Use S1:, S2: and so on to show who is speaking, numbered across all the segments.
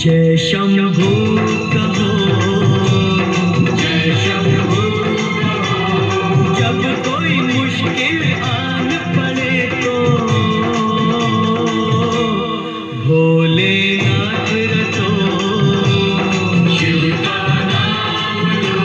S1: जय शंभू कहो, जय शंभू कहो। जब कोई मुश्किल आन पड़े तो भोलेनाथ रटो, शिव का नाम लो।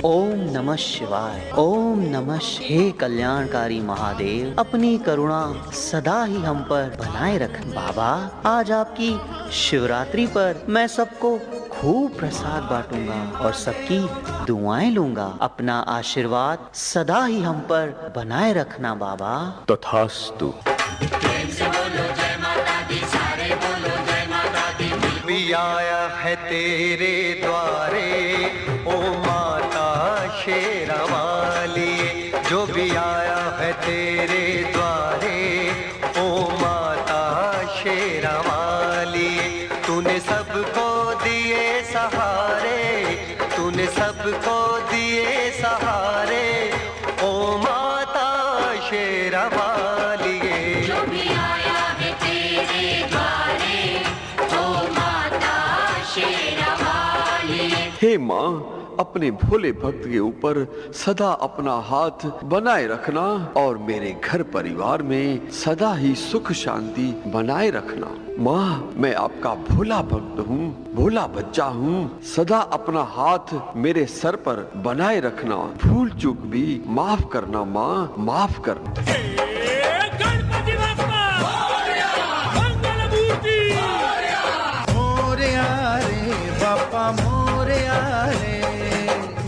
S2: ओम नमः शिवाय। ओम नमः। हे कल्याणकारी महादेव, अपनी करुणा सदा ही हम पर बनाए रखें। बाबा, आज आपकी शिवरात्रि पर मैं सबको खूब प्रसाद बांटूंगा और सबकी दुआएं लूंगा। अपना आशीर्वाद सदा ही हम पर बनाए रखना बाबा।
S3: तथास्तु।
S4: भी आया है तेरे द्वारे ओ माता शेरावाली, जो भी आया है तेरे द्वारे ओ माता शेरावाली। तूने सबको दिए सहारे, तूने सबको दिए सहारे ओ माता शेरावाली।
S5: जो भी आया है तेरे द्वारे ओ माता शेरावाली।
S3: हे माँ, अपने भोले भक्त के ऊपर सदा अपना हाथ बनाए रखना और मेरे घर परिवार में सदा ही सुख शांति बनाए रखना। माँ, मैं आपका भोला भक्त हूँ, भोला बच्चा हूँ। सदा अपना हाथ मेरे सर पर बनाए रखना। भूल चूक भी माफ करना माँ, माफ करना।
S6: गणपति बप्पा मंगल मूर्ति मोरया रे बाप्पा मोरया रे,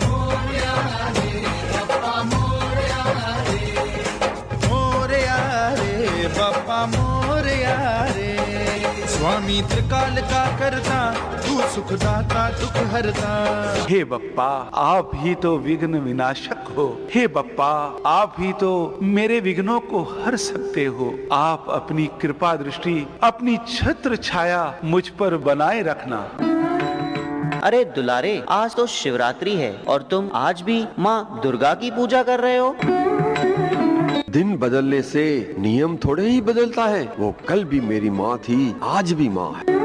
S6: मोरया रे बाप्पा मोरया रे, मोरया रे बाप्पा मोरया रे। स्वामी त्रिकाल का करता, तू सुखदाता दुख हरता।
S7: हे बप्पा, आप ही तो विघ्न विनाशक हो। हे बप्पा, आप ही तो मेरे विघ्नों को हर सकते हो। आप अपनी कृपा दृष्टि, अपनी छत्र छाया मुझ पर बनाए रखना।
S2: अरे दुलारे, आज तो शिवरात्रि है और तुम आज भी माँ दुर्गा की पूजा कर रहे हो।
S3: दिन बदलने से नियम थोड़े ही बदलता है। वो कल भी मेरी माँ थी, आज भी माँ है।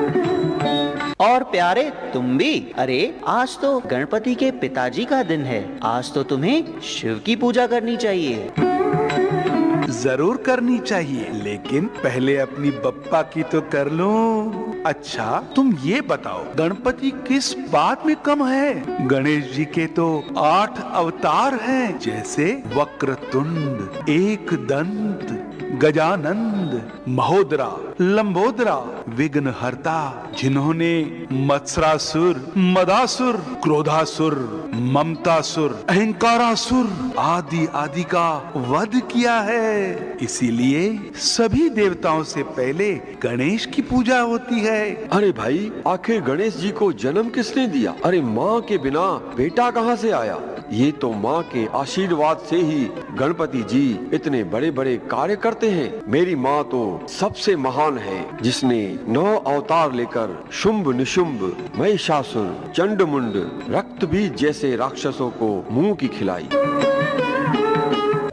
S2: और प्यारे तुम भी। अरे आज तो गणपति के पिताजी का दिन है, आज तो तुम्हें शिव की पूजा करनी चाहिए।
S7: जरूर करनी चाहिए, लेकिन पहले अपनी बप्पा की तो कर लूं। अच्छा, तुम ये बताओ, गणपति किस बात में कम है? गणेश जी के तो 8 अवतार हैं, जैसे वक्रतुंड, एकदंत, गजानंद, महोदरा, लंबोदरा, विघ्नहर्ता, जिन्होंने मत्सरासुर, मदासुर, क्रोधासुर, ममतासुर, अहंकारासुर आदि आदि का वध किया है। इसीलिए सभी देवताओं से पहले गणेश की पूजा होती है।
S3: अरे भाई, आखिर गणेश जी को जन्म किसने दिया? अरे माँ के बिना बेटा कहाँ से आया? ये तो माँ के आशीर्वाद से ही गणपति जी इतने बड़े बड़े कार्य करते हैं। मेरी माँ तो सबसे महान है, जिसने 9 अवतार लेकर शुंभ निशुंभ, महिषासुर, चंडमुंड, रक्तबीज जैसे राक्षसों को मुंह की खिलाई।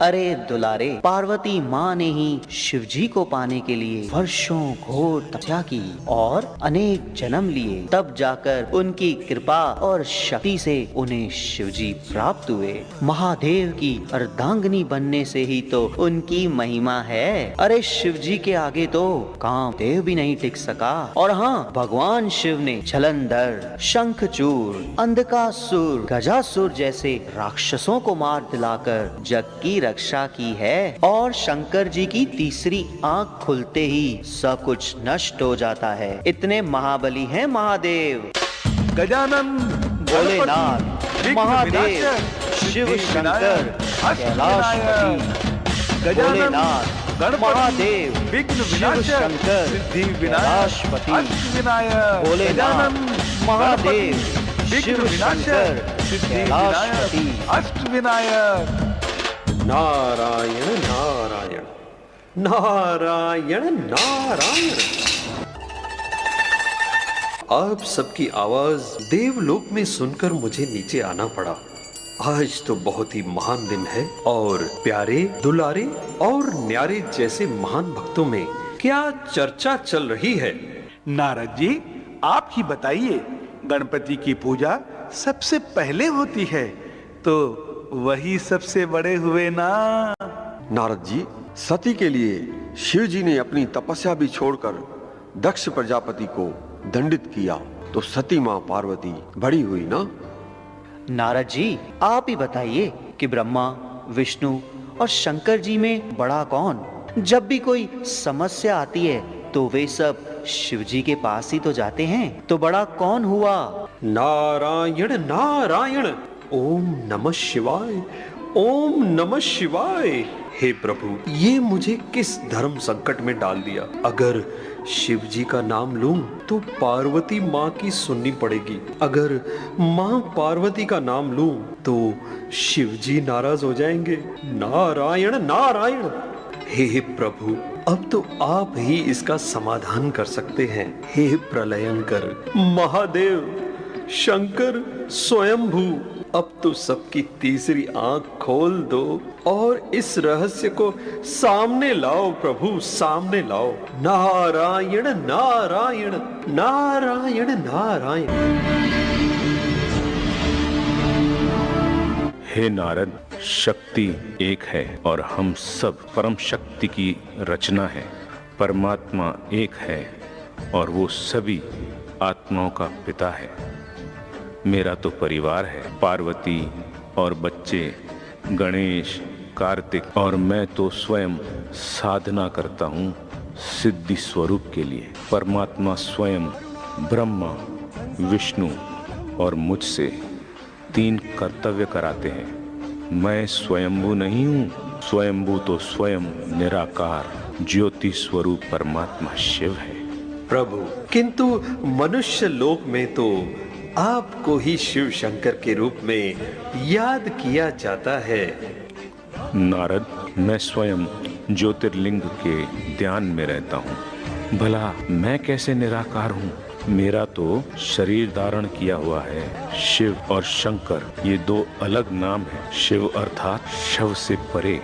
S2: अरे दुलारे, पार्वती माँ ने ही शिवजी को पाने के लिए वर्षों घोर तपस्या की और अनेक जन्म लिए, तब जाकर उनकी कृपा और शक्ति से उन्हें शिवजी प्राप्त हुए। महादेव की अर्धांगिनी बनने से ही तो उनकी महिमा है। अरे शिवजी के आगे तो कामदेव भी नहीं टिक सका। और हाँ, भगवान शिव ने जलंधर, शंखचूड़, अंधकासुर, गजासुर जैसे राक्षसों को मार दिलाकर जग की रक्षा की है। और शंकर जी की तीसरी आंख खुलते ही सब कुछ नष्ट हो जाता है। इतने महाबली हैं महादेव।
S7: गजानन,
S2: भोलेनाथ, महादेव, शिव शंकर, कैलाशपति, भोलेनाथ, महादेव,
S7: विघ्न
S2: शिव
S7: विनाशक,
S2: शंकर,
S7: सिद्धि विनायक,
S2: कैलाशपति,
S7: अष्ट विनायक,
S2: भोलेनाथ, महादेव,
S7: विघ्न
S2: शिव
S7: विनाशक,
S2: शंकर,
S7: सिद्धि
S2: कैलाशपति।
S7: विनायक, अष्ट विनायक।
S3: नारायण नारायण नारायण नारायण।
S4: आप सबकी आवाज देवलोक में सुनकर मुझे नीचे आना पड़ा। आज तो बहुत ही महान दिन है और प्यारे, दुलारे और न्यारे जैसे महान भक्तों में क्या चर्चा चल रही है।
S7: नारद जी, आप ही बताइए, गणपति की पूजा सबसे पहले होती है तो वही सबसे बड़े हुए ना।
S3: नारद जी, सती के लिए शिव जी ने अपनी तपस्या भी छोड़कर दक्ष प्रजापति को दंडित किया, तो सती माँ पार्वती बड़ी हुई ना।
S2: नारद जी, आप ही बताइए कि ब्रह्मा, विष्णु और शंकर जी में बड़ा कौन? जब भी कोई समस्या आती है तो वे सब शिव जी के पास ही तो जाते हैं, तो बड़ा कौन हुआ?
S4: नारायण नारायण, ओम नमः शिवाय, ओम नमः शिवाय। हे प्रभु, ये मुझे किस धर्म संकट में डाल दिया। अगर शिव जी का नाम लूं तो पार्वती माँ की सुननी पड़ेगी, अगर माँ पार्वती का नाम लूं तो शिव जी नाराज हो जाएंगे। नारायण नारायण। हे प्रभु, अब तो आप ही इसका समाधान कर सकते हैं। हे प्रलयंकर, महादेव, शंकर, स्वयंभू, अब तो सबकी तीसरी आंख खोल दो और इस रहस्य को सामने लाओ प्रभु, सामने लाओ। नारायण नारायण नारायण नारायण।
S8: हे नारद, शक्ति एक है और हम सब परम शक्ति की रचना है। परमात्मा एक है और वो सभी आत्माओं का पिता है। मेरा तो परिवार है, पार्वती और बच्चे, गणेश, कार्तिक, और मैं तो स्वयं साधना करता हूँ सिद्धि स्वरूप के लिए। परमात्मा स्वयं ब्रह्मा, विष्णु और मुझसे 3 कर्तव्य कराते हैं। मैं स्वयंभू नहीं हूँ, स्वयंभू तो स्वयं निराकार ज्योति स्वरूप परमात्मा शिव है।
S4: प्रभु, किंतु मनुष्य लोक में तो आपको ही शिव शंकर के रूप में याद किया जाता है।
S8: नारद, मैं स्वयं ज्योतिर्लिंग के ध्यान में रहता हूँ। भला मैं कैसे निराकार हूँ? मेरा तो शरीर धारण किया हुआ है। शिव और शंकर ये 2 अलग नाम हैं। शिव अर्थात शव से परे,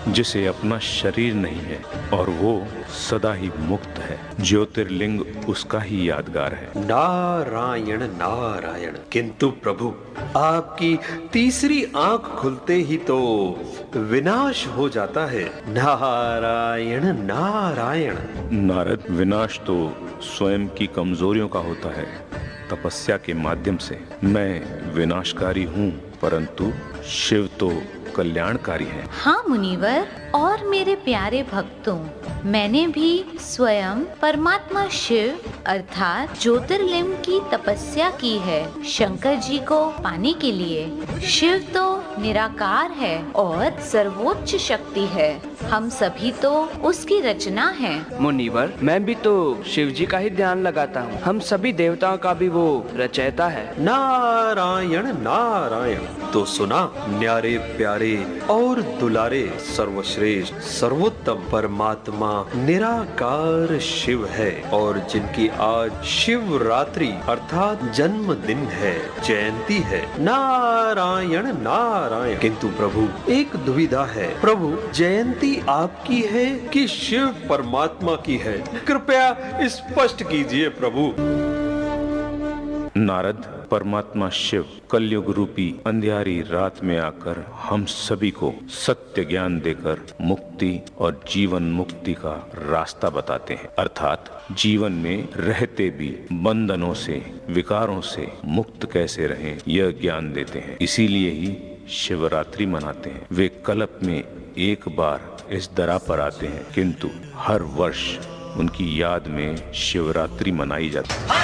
S8: जिसे अपना शरीर नहीं है और वो सदा ही मुक्त है। ज्योतिर्लिंग उसका ही यादगार है।
S4: नारायण नारायण। किंतु प्रभु, आपकी तीसरी आंख खुलते ही तो विनाश हो जाता है। नारायण नारायण।
S8: नारद, विनाश तो स्वयं की कमजोरियों का होता है। तपस्या के माध्यम से मैं विनाशकारी हूँ, परंतु शिव तो कल्याणकारी है।
S9: हाँ मुनिवर और मेरे प्यारे भक्तों, मैंने भी स्वयं परमात्मा शिव अर्थात ज्योतिर्लिंग की तपस्या की है शंकर जी को पाने के लिए। शिव तो निराकार है और सर्वोच्च शक्ति है। हम सभी तो उसकी रचना है।
S10: मुनिवर, मैं भी तो शिव जी का ही ध्यान लगाता हूँ। हम सभी देवताओं का भी वो रचयिता है।
S4: नारायण नारायण। तो सुना, न्यारे प्यारे और दुलारे सर्वश्रेष्ठ सर्वोत्तम परमात्मा निराकार शिव है, और जिनकी आज शिवरात्रि अर्थात जन्मदिन है, जयंती है। नारायण नारायण। किंतु प्रभु, एक दुविधा है। प्रभु, जयंती आपकी है कि शिव परमात्मा की है? कृपया स्पष्ट कीजिए प्रभु।
S8: नारद, परमात्मा शिव कलयुग रूपी अंधियारी रात में आकर हम सभी को सत्य ज्ञान देकर मुक्ति और जीवन मुक्ति का रास्ता बताते हैं। अर्थात जीवन में रहते भी बंधनों से, विकारों से मुक्त कैसे रहें, यह ज्ञान देते हैं। इसीलिए ही शिवरात्रि मनाते हैं। वे कल्प में एक बार इस दरा पर आते हैं, किंतु हर वर्ष उनकी याद में शिवरात्रि मनाई जाती है।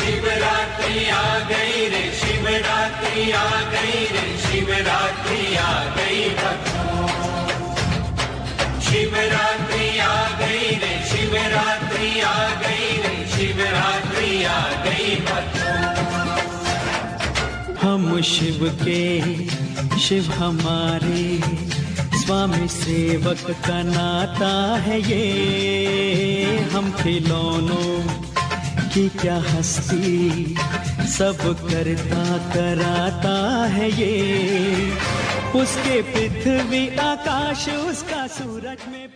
S1: शिवरात्रि आ गई रे, शिवरात्रि आ गई रे, शिवरात्रि आ गई भक्तों। शिवरात्रि आ गई रे, शिवरात्रि आ गई रे, शिवरात्रि आ गई भक्तों। हम शिव के, शिव हमारे, स्वामी सेवक का नाता है ये। हम खिलौनों की क्या हस्ती, सब करता कराता है ये।
S11: उसके पृथ्वी आकाश उसका सूरज में